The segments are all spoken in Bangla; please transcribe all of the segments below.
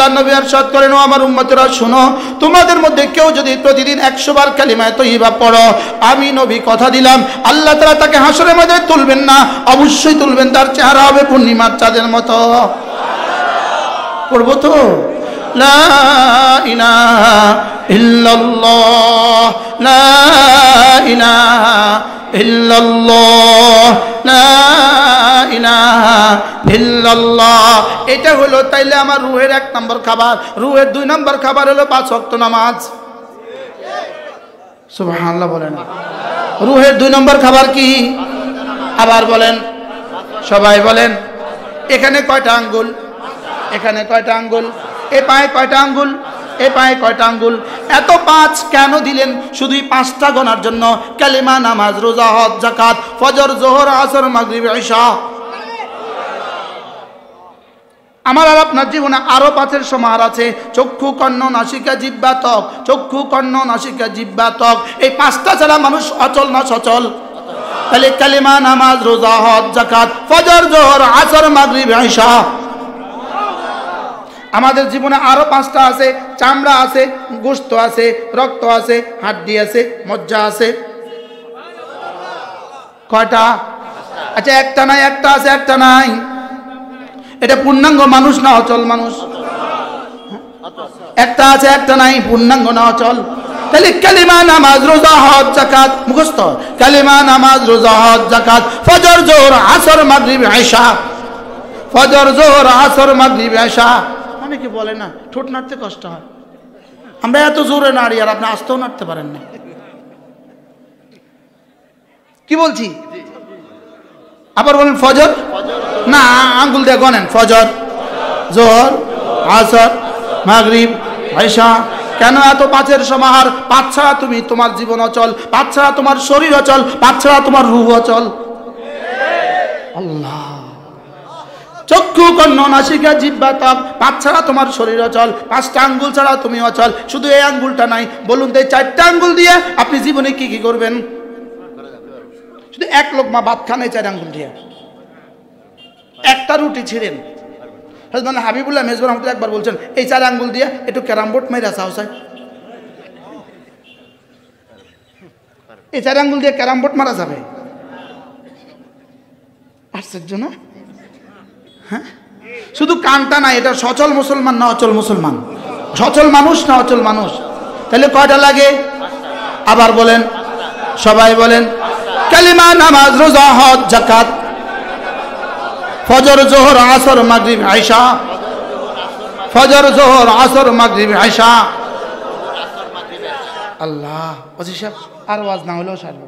আল্লাহ নবী ইরশাদ করেন, ও আমার উম্মতেরা শোনো, তোমাদের মধ্যে কেউ যদি প্রতিদিন 100 বার কালিমা তয়্যিবা পড়ো, আমি নবী কথা দিলাম আল্লাহ তাআলা তাকে হাসরের ময়দানে তুলবেন না, অবশ্যই তুলবেন, তার চেহারা হবে পূর্ণিমার চাঁদের মতো। পড়বো তো? লা ইলাহা ইল্লাল্লাহ, লা ইলাহা ইল্লাল্লাহ, লা ইলাহা ইল্লাল্লাহ। এটা হলো তাইলে আমার রূহের 1 নম্বর খাবার। রূহের 2 নম্বর খাবার হলো 5 ওয়াক্ত নামাজ। সুবহানাল্লাহ বলেন। রূহের 2 নম্বর খাবার কি? আবার বলেন, সবাই বলেন। এখানে কয়টা আঙ্গুল? এখানে কয়টা আঙ্গুল? এ পায়ে কয়টা আঙ্গুল? এ পায়ে কয়টা আঙ্গুল? এত 5 কেন দিলেন? শুধুই 5টা গোনার জন্য। কালিমা, নামাজ, রোজা, হজ, যাকাত, ফজর, যোহর, আসর, মাগরিব, ইশা। আমার আর আপনার জীবনে আরো 5-এর সমাহার আছে। চক্ষু, কর্ণ, নাসিকা, জিহ্বা, ত্বক। চক্ষু, কর্ণ, নাসিকা, জিহ্বা, ত্বক। এই 5টা ছাড়া মানুষ অচল না সচল? তাহলে কালিমা, নামাজ, রোজা, হজ, যাকাত, ফজর, যোহর, আসর, মাগরিব, ইশা। আমাদের জীবনে আরো 5টা আছে। চামড়া আছে, গোশত আছে, রক্ত আছে, হাড্ডি আছে, মজ্জা আছে। কয়টা? আচ্ছা, একটা নাই, একটা আছে, একটা নাই। এটা পূর্ণাঙ্গ মানুষ না অচল মানুষ? একটা আছে, একটা নাই, পূর্ণাঙ্গ না অচল? তাহলে কালিমা, নামাজ, রোজা, হজ, যাকাত মুখস্থ। কালিমা, নামাজ, রোজা, হজ, যাকাত, ফজর, যোহর, আসর, মাগরিব, ইশা। ফজর, যোহর, আসর, মাগরিব, ইশা। অনেকে বলে না ঠোঁট নাড়তে কষ্ট হয়। আমরা এত জোরে নাড়ি আর আপনি আস্তেও নাড়তে পারেন না। কি বলছি? আবার বলেন ফজর না, আঙ্গুল দিয়ে গনেন। ফজর, যোহর, আসর, মাগরিব, ইশা। কেন এত 5-এর সমাহার? 5 ছাড়া তুমি, তোমার জীবন অচল। 5 ছাড়া তোমার শরীর অচল। 5 ছাড়া তোমার রূহ অচল। আল্লাহ। চক্ষু, কর্ণ, নাসিকা, জিহ্বা, ত্বক। 5 ছাড়া তোমার শরীর অচল। 5টা আঙ্গুল ছাড়া তুমি অচল। শুধু এই আঙ্গুলটা নাই। বলুন তো এই 4টা আঙ্গুল দিয়ে আপনি জীবনে কি কি করবেন? শুধু 1 লোকমা ভাত খান এই 4 আঙ্গুল দিয়ে। একটা রুটি ছিঁড়েন। হযরত হাবিবুল্লাহ মেজবাহ রহমাতুল্লাহ একবার বলছেন, এই 4 আঙ্গুল দিয়ে একটু ক্যারাম বোর্ড মেরে আসা হয়। এই 4 আঙ্গুল দিয়ে ক্যারাম বোর্ড মারা যাবে? আশ্চর্য না? হ্যাঁ, শুধু কানটা না, এটা সচল মুসলমান না অচল মুসলমান? সচল মানুষ না অচল মানুষ? তাহলে কয়টা লাগে? আবার বলেন, সবাই বলেন। কালিমা, নামাজ, রোজা, হজ, যাকাত, ফজর, যোহর, আসর, মাগরিব, ইশা। ফজর, যোহর, আসর, মাগরিব, ইশা। আল্লাহ। ওজি সাহেব আর ওয়াজ না হলেও সারব।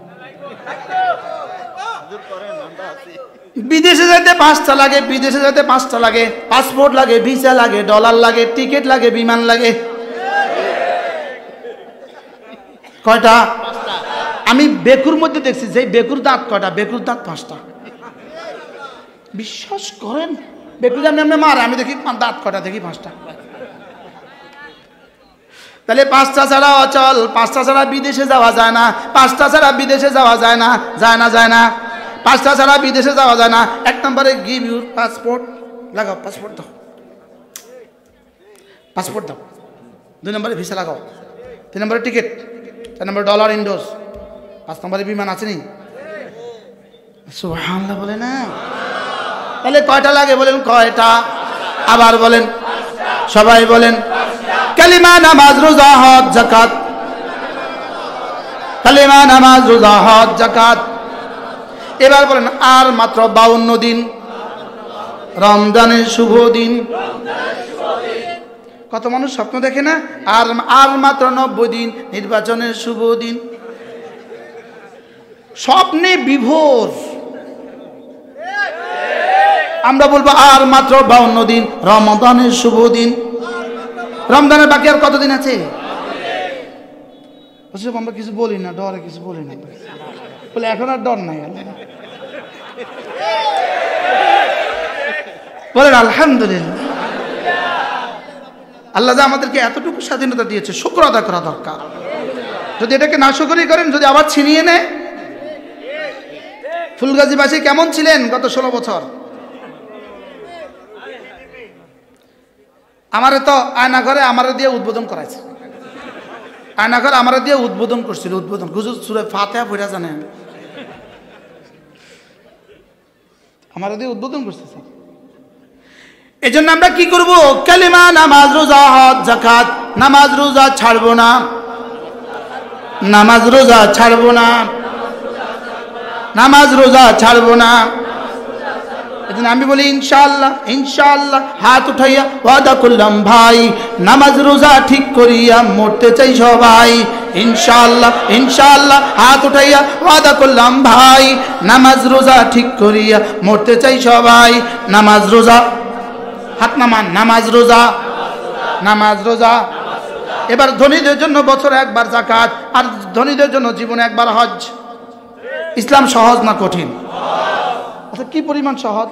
বিদেশে যেতে 5টা লাগে, বিদেশে যেতে 5টা লাগে। পাসপোর্ট লাগে, ভিসা লাগে, ডলার লাগে, টিকিট লাগে, বিমান লাগে। কয়টা? আমি বেকুর মধ্যে দেখছি যে বেকুর দাঁত কয়টা? বেকুর দাঁত 5টা। বিশ্বাস করেন? বেকুর দাঁত এমনি মারে, আমি দেখি দাঁত কয়টা, দেখি 5টা। তাহলে 5টা ছাড়া অচল। 5টা ছাড়া বিদেশে যাওয়া যায় না। 5টা ছাড়া বিদেশে যাওয়া যায় না। যায় না? যায় না? 5টা ছাড়া বিদেশে যাওয়া যায় না। 1 নম্বরে গিভ ইউর পাসপোর্ট। লাগাও, পাসপোর্ট দাও, পাসপোর্ট দাও। 2 নম্বরে ভিসা লাগাও। 3 নম্বরে টিকিট। 4 নম্বরে ডলার ইন্ডোজ। 5 নম্বরে বিমান আছে নি? সুবহানাল্লাহ বলে না? তাহলে কয়টা লাগে বলেন? কয়টা? আবার বলেন, সবাই বলেন। কালিমা, নামাজ, রোজা, হজ, যাকাত। কালিমা, নামাজ, রোজা, হজ, যাকাত। এবার বলেন, আর মাত্র 52 দিন রমজানের শুভ দিন। কত মানুষ স্বপ্ন দেখে না? আর মাত্র 90 দিন নির্বাচনের শুভ দিন। স্বপ্নে বিভোর। আমরা বলবো আর মাত্র 52 দিন রমজানের শুভ দিন। রমজানের বাকি আর কতদিন আছে? আমরা কিছু বলি না, ডরে কিছু বলি না বলে, এখন আর ডর নাই। বলেন আলহামদুলিল্লাহ। আল্লাহ যা আমাদেরকে এতটুকু স্বাধীনতা দিয়েছে, শুকর আদায় করা দরকার। যদি এটাকে নাশকরি করেন, যদি আবার ছিনিয়ে নেয়। ফুলগাজীবাসী কেমন ছিলেন গত 16 বছর? আমারে তো আয়নাঘরে আমারে দিয়ে উদ্বোধন করাইছে, আয়নাঘর আমারে দিয়ে উদ্বোধন করছিল, উদ্বোধন হুজুর সূরা ফাতিহা পড়া জানেন, আমারে দিয়ে উদ্বোধন করতেছে। এই জন্য আমরা কি করব? কালিমা, নামাজ, রোজা, হজ, যাকাত, নামাজ রোজা ছাড়বো না, নামাজ রোজা ছাড়বো না, নামাজ রোজা ছাড়বো না। এজন্য আমি বলি ইনশাআল্লাহ, ইনশাআল্লাহ হাত উঠাইয়া ওয়াদা করলাম ভাই, নামাজ রোজা ঠিক করিয়া মরতে চাই সবাই। ইনশাআল্লাহ, ইনশাআল্লাহ হাত উঠাইয়া ওয়াদা করলাম ভাই, নামাজ রোজা ঠিক করিয়া মরতে চাই সবাই। নামাজ রোজা, হাত নামান, নামাজ রোজা, নামাজ রোজা। এবার ধনীদের জন্য বছরে একবার যাকাত, আর ধনীদের জন্য জীবনে একবার হজ। ইসলাম সহজ না কঠিন? আচ্ছা, কি পরিমাণ সহজ!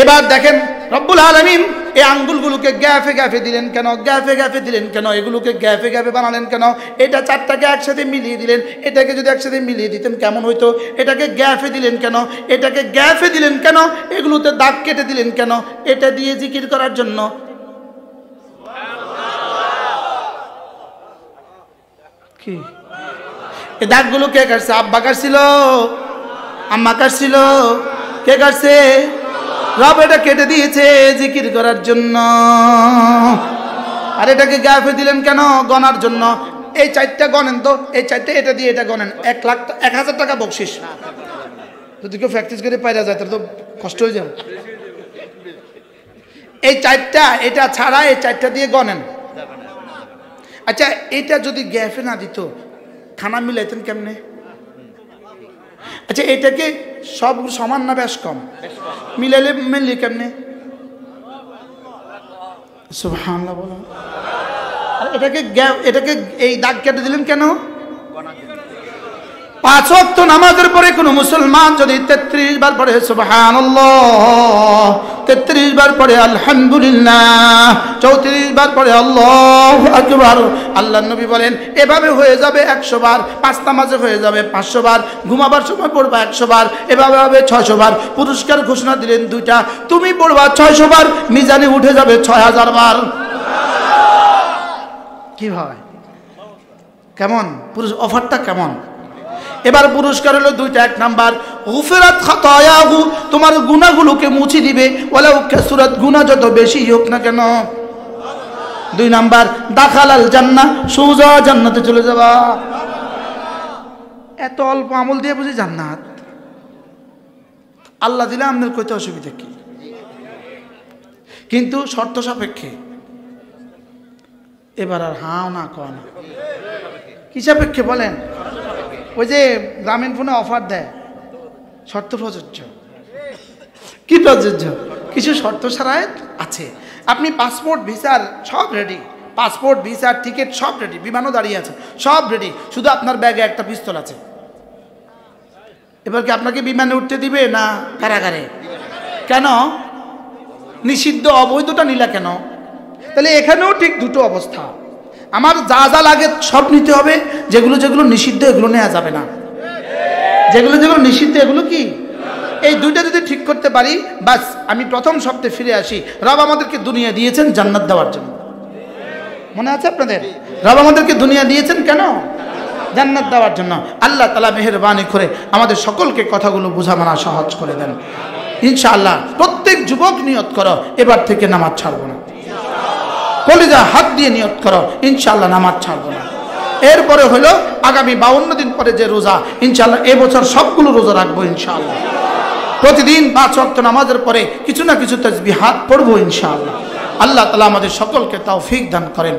এবার দেখেন রব্বুল আলামিন এই আঙ্গুলগুলোকে গ্যাফে গ্যাফে দিলেন কেন? গ্যাফে গ্যাফে দিলেন কেন? এগুলোকে গ্যাফে গ্যাফে বানালেন কেন? এটা চারটাকে একসাথে মিলিয়ে দিলেন, এটাকে যদি একসাথে মিলিয়ে দিতেন কেমন হইতো? এটাকে গ্যাফে দিলেন কেন? এটাকে গ্যাফে দিলেন কেন? এগুলোতে দাগ কেটে দিলেন কেন? এটা দিয়ে জিকির করার জন্য। কি এই দাগগুলো কে কাটছে? আব্বা কাটছিল, আম্মা কাটছিল, কে কাটছে? রব এটা কেটে দিয়েছে জিকির করার জন্য। আর এটাকে গ্যাফে দিলেন কেন? গনার জন্য। এই চারটা গনেন তো, এই চারটা এটা দিয়ে এটা গনেন, 1,00,000 টাকা বকশিস। যদি কেউ প্র্যাকটিস করে পাইরা যায় তাহলে তো কষ্ট হয়ে যাবে। এই চারটা, এটা ছাড়া এই চারটা দিয়ে গনেন। আচ্ছা, এটা যদি গ্যাফে না দিত খানা মিলাইতেন কেমনে? আচ্ছা, এটাকে সব সমান না বেশ কম? মিলাইলে মিললি কেমনে? সুবহানাল্লাহ বলো। এটাকে এই দাগ কেটে দিলেন কেন? 5 ওয়াক্ত নামাজের পরে কোন মুসলমান যদি 33 বার পড়ে সুবহানাল্লাহ, 33 বার পড়ে আলহামদুলিল্লাহ, 34 বার পড়ে আল্লাহু আকবার, আল্লাহর নবী বলেন এভাবে হয়ে যাবে 100 বার। 5 নামাজে হয়ে যাবে 500 বার, ঘুমাবার সময় পড়বা 100 বার, এভাবে হবে 600 বার। পুরস্কার ঘোষণা দিলেন 2টা, তুমি পড়বা 600 বার, মিজানে উঠে যাবে 6000 বার। কি ভাই, কেমন অফারটা কেমন? এবার পুরস্কার হলো 2টা। 1 নাম্বার গুফরাত খাতায়াহু, তোমার গুনাহগুলোকে মুছে দিবে, ওয়ালাউ কাসুরাত, গুনাহ যত বেশি হোক না কেন। 2 নাম্বার দাখালাল জান্নাহ, সোজা জান্নাতে চলে যাবা। এত অল্প আমল দিয়ে বুঝি জান্নাত? আল্লাহ দিলে আমাদের কইতে অসুবিধা কি? কিন্তু শর্ত সাপেক্ষে। এবার আর হাও না কয় না, কি সাপেক্ষে বলেন? ওই যে গ্রামীণ ফোনে অফার দেয়, শর্ত প্রযোজ্য। কি প্রযোজ্য? কিছু শর্ত শরায়েত আছে। আপনি পাসপোর্ট ভিসার সব রেডি, পাসপোর্ট ভিসার টিকিট সব রেডি, বিমানও দাঁড়িয়ে আছে, সব রেডি, শুধু আপনার ব্যাগে একটা পিস্তল আছে। এবার কি আপনাকে বিমানে উঠতে দিবে না কারাগারে? কেন? নিষিদ্ধ অবৈধটা নিলা কেন? তাহলে এখানেও ঠিক দুটো অবস্থা। আমার যা যা লাগে সব নিতে হবে, যেগুলো যেগুলো নিষিদ্ধ এগুলো নেওয়া যাবে না। যেগুলো যেগুলো নিষিদ্ধ এগুলো কি? এই দুইটা যদি ঠিক করতে পারি, বাস আমি প্রথম শব্দে ফিরে আসি। রব আমাদেরকে দুনিয়া দিয়েছেন জান্নাত দেওয়ার জন্য। মনে আছে আপনাদের? রব আমাদেরকে দুনিয়া দিয়েছেন কেন? জান্নাত দেওয়ার জন্য। আল্লাহ তাআলা মেহেরবানি করে আমাদের সকলকে কথাগুলো বোঝা মানা সহজ করে দেন ইনশাআল্লাহ। প্রত্যেক যুবক নিয়ত করো, এবার থেকে নামাজ ছাড়বো না। কলিজা হাত দিয়ে নিয়ত করো, ইনশাআল্লাহ নামাজ ছাড়বো না। এরপরে হলো আগামী 52 দিন পরে যে রোজা, ইনশাআল্লাহ এবছর সবগুলো রোজা রাখবো ইনশাআল্লাহ। প্রতিদিন 5 ওয়াক্ত নামাজের পরে কিছু না কিছু তাসবিহাত পড়বো ইনশাআল্লাহ। আল্লাহ তাআলা আমাদের সকলকে তৌফিক দান করেন।